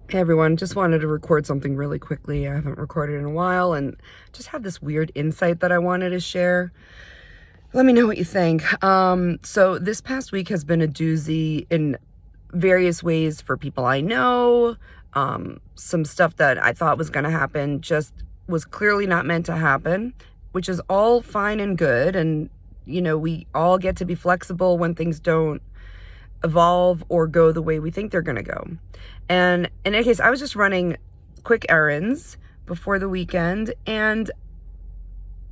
Hey everyone, just wanted to record something really quickly. I haven't recorded in a while and just had this weird insight that I wanted to share. Let me know what you think. So this past week has been a doozy in various ways for people I know. Some stuff that I thought was going to happen just was clearly not meant to happen, which is all fine and good. And, we all get to be flexible when things don't evolve or go the way we think they're going to go. And in any case, I was just running quick errands before the weekend, and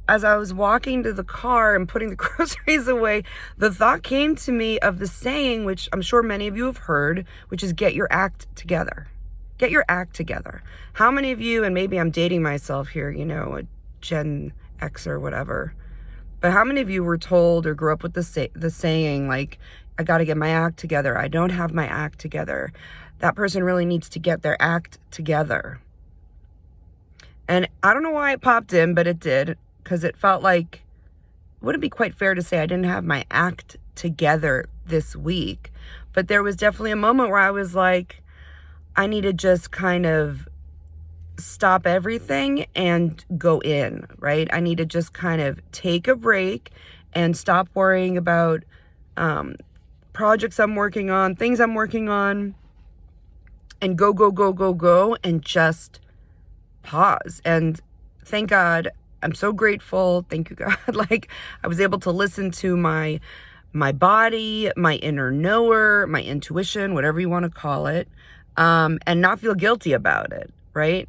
as I was walking to the car and putting the groceries away, the thought came to me of the saying, which I'm sure many of you have heard, which is get your act together. Get your act together. How many of you, and maybe I'm dating myself here, a Gen X or whatever, but how many of you were told or grew up with the saying, like, I got to get my act together. I don't have my act together. That person really needs to get their act together. And I don't know why it popped in, but it did, because it felt like it wouldn't be quite fair to say I didn't have my act together this week. But there was definitely a moment where I was like, I need to just kind of stop everything and go in, right? I need to just kind of take a break and stop worrying about projects I'm working on, things I'm working on, and go, and just pause. And thank God, I'm so grateful. Thank you, God. Like, I was able to listen to my body, my inner knower, my intuition, whatever you want to call it, and not feel guilty about it, right?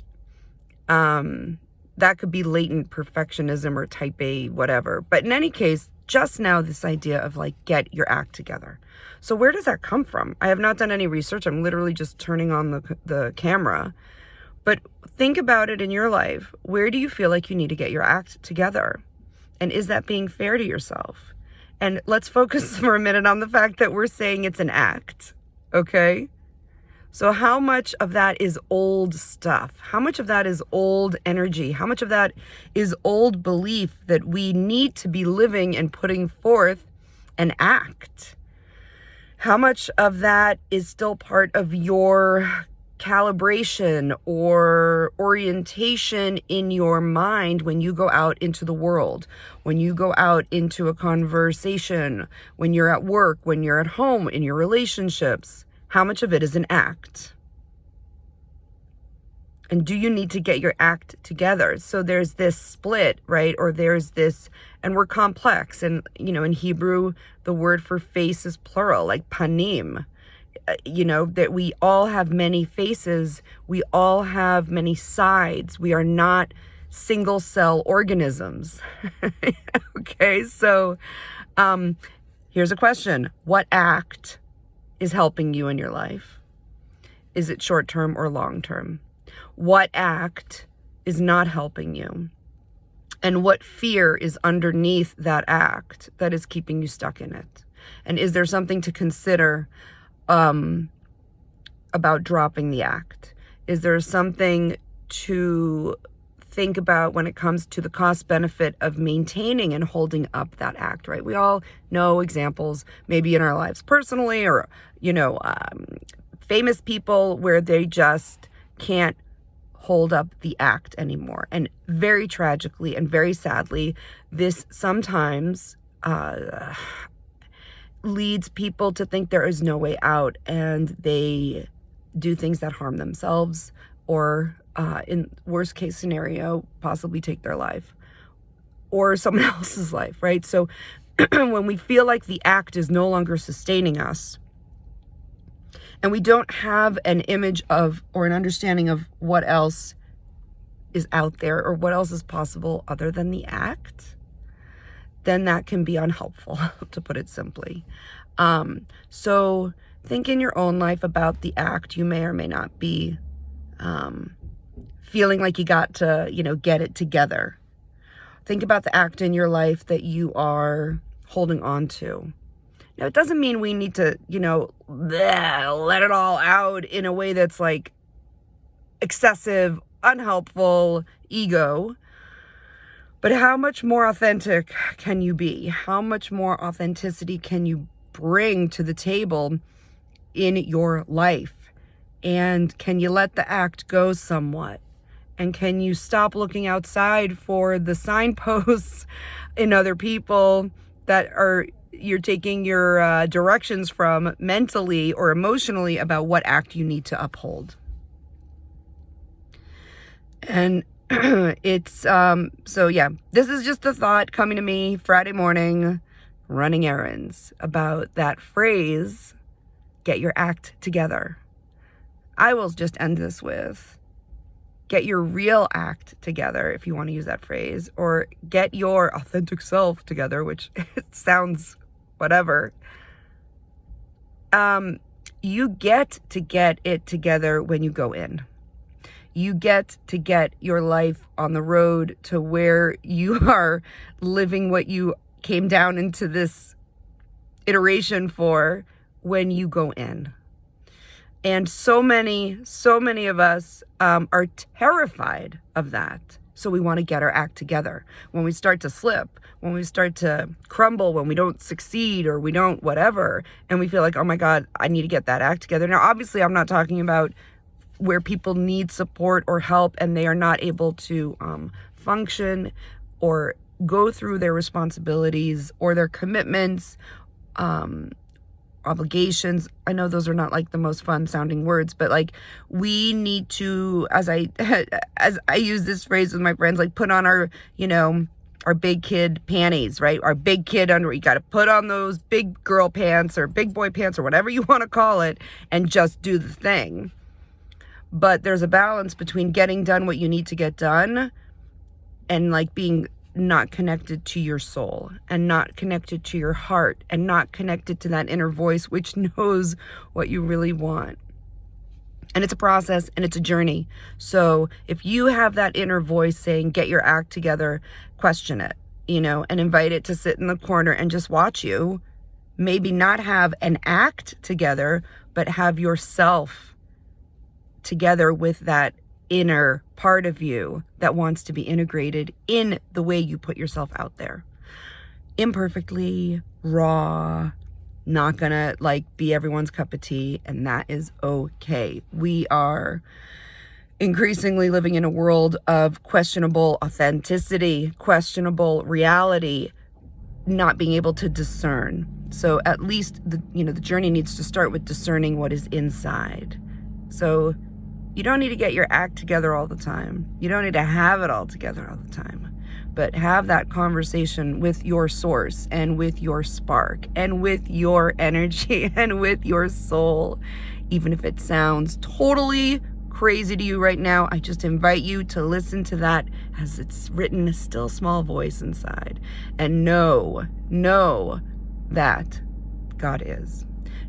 That could be latent perfectionism or type A, whatever. But in any case, just now, this idea of like, get your act together. So where does that come from? I have not done any research. I'm literally just turning on the camera. But think about it in your life. Where do you feel like you need to get your act together? And is that being fair to yourself? And let's focus for a minute on the fact that we're saying it's an act, okay? So how much of that is old stuff? How much of that is old energy? How much of that is old belief that we need to be living and putting forth an act? How much of that is still part of your calibration or orientation in your mind when you go out into the world, when you go out into a conversation, when you're at work, when you're at home, in your relationships? How much of it is an act? And do you need to get your act together? So there's this split, right? Or there's this, and we're complex. And, in Hebrew, the word for face is plural, like panim. That we all have many faces. We all have many sides. We are not single cell organisms. Okay, so here's a question. What act is helping you in your life? Is it short-term or long-term? What act is not helping you? And what fear is underneath that act that is keeping you stuck in it? And is there something to consider about dropping the act? Is there something to think about when it comes to the cost benefit of maintaining and holding up that act, right? We all know examples, maybe in our lives personally, or, famous people where they just can't hold up the act anymore. And very tragically and very sadly, this sometimes leads people to think there is no way out, and they do things that harm themselves, or in worst case scenario, possibly take their life or someone else's life, right? So when we feel like the act is no longer sustaining us, and we don't have an image of or an understanding of what else is out there or what else is possible other than the act, then that can be unhelpful, to put it simply. So think in your own life about the act you may or may not be feeling like you got to, get it together. Think about the act in your life that you are holding on to. Now, it doesn't mean we need to, let it all out in a way that's like excessive, unhelpful ego. But how much more authentic can you be? How much more authenticity can you bring to the table in your life? And can you let the act go somewhat? And can you stop looking outside for the signposts in other people that you're taking your directions from mentally or emotionally about what act you need to uphold? And it's, so yeah, this is just a thought coming to me Friday morning, running errands, about that phrase, get your act together. I will just end this with, get your real act together, if you want to use that phrase, or get your authentic self together, which sounds whatever. You get it together when you go in. You get your life on the road to where you are living what you came down into this iteration for when you go in. And so many of us are terrified of that. So we want to get our act together. When we start to slip, when we start to crumble, when we don't succeed or we don't whatever, and we feel like, oh my God, I need to get that act together. Now, obviously, I'm not talking about where people need support or help and they are not able to function or go through their responsibilities or their commitments, obligations. I know those are not like the most fun sounding words, but like we need to, as I use this phrase with my friends, like put on our, our big kid panties, right? Our big kid underwear. You got to put on those big girl pants or big boy pants or whatever you want to call it and just do the thing. But there's a balance between getting done what you need to get done and like being not connected to your soul and not connected to your heart and not connected to that inner voice which knows what you really want. And it's a process and it's a journey. So if you have that inner voice saying, get your act together, question it, and invite it to sit in the corner and just watch you. Maybe not have an act together, but have yourself together with that inner part of you that wants to be integrated in the way you put yourself out there. Imperfectly, raw, not gonna be everyone's cup of tea, and that is okay. We are increasingly living in a world of questionable authenticity, questionable reality, not being able to discern. So at least the journey needs to start with discerning what is inside. So you don't need to get your act together all the time. You don't need to have it all together all the time. But have that conversation with your source and with your spark and with your energy and with your soul. Even if it sounds totally crazy to you right now, I just invite you to listen to that as it's written, a still small voice inside. And know that God is.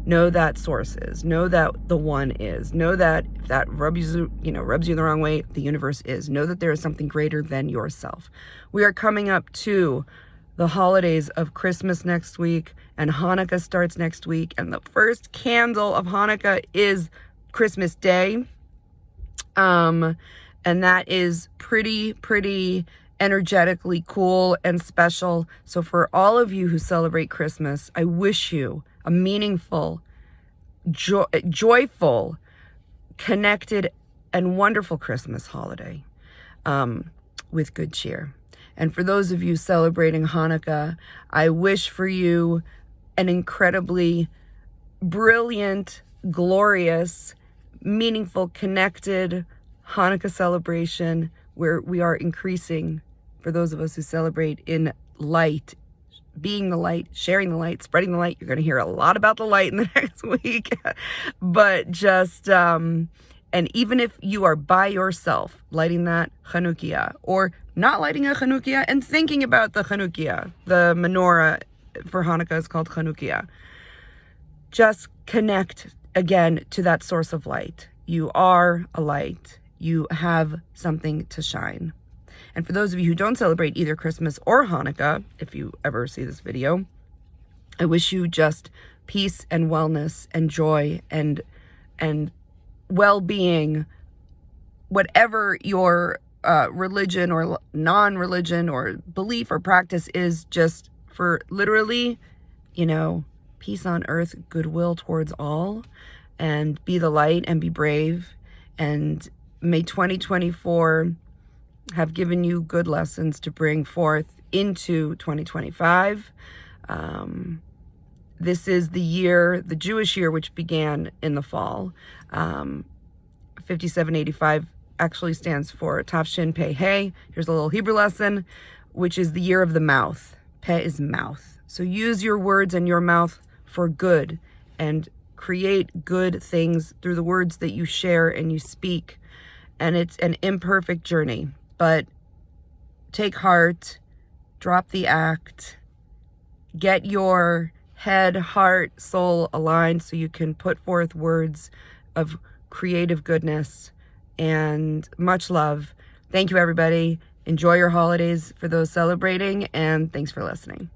Know that source is. Know that the one is. Know that if that rubs you the wrong way, the universe is. Know that there is something greater than yourself. We are coming up to the holidays of Christmas next week, and Hanukkah starts next week. And the first candle of Hanukkah is Christmas Day. And that is pretty energetically cool and special. So for all of you who celebrate Christmas, I wish you a meaningful, joyful, connected, and wonderful Christmas holiday with good cheer. And for those of you celebrating Hanukkah, I wish for you an incredibly brilliant, glorious, meaningful, connected Hanukkah celebration where we are increasing, for those of us who celebrate, in light, being the light, sharing the light, spreading the light. You're going to hear a lot about the light in the next week. But just, and even if you are by yourself lighting that Chanukiah, or not lighting a Chanukiah and thinking about the Chanukiah, the menorah for Hanukkah is called Chanukiah. Just connect again to that source of light. You are a light. You have something to shine. And for those of you who don't celebrate either Christmas or Hanukkah, if you ever see this video, I wish you just peace and wellness and joy and well-being, whatever your religion or non-religion or belief or practice is, just for literally, peace on earth, goodwill towards all. and be the light and be brave. And may 2024 have given you good lessons to bring forth into 2025. This is the year, the Jewish year, which began in the fall. 5785 actually stands for Tafshin Pei Hey. Here's a little Hebrew lesson, which is the year of the mouth. Peh is mouth. So use your words and your mouth for good and create good things through the words that you share and you speak. And it's an imperfect journey, but take heart, drop the act, get your head, heart, soul aligned so you can put forth words of creative goodness and much love. Thank you, everybody. Enjoy your holidays for those celebrating, and thanks for listening.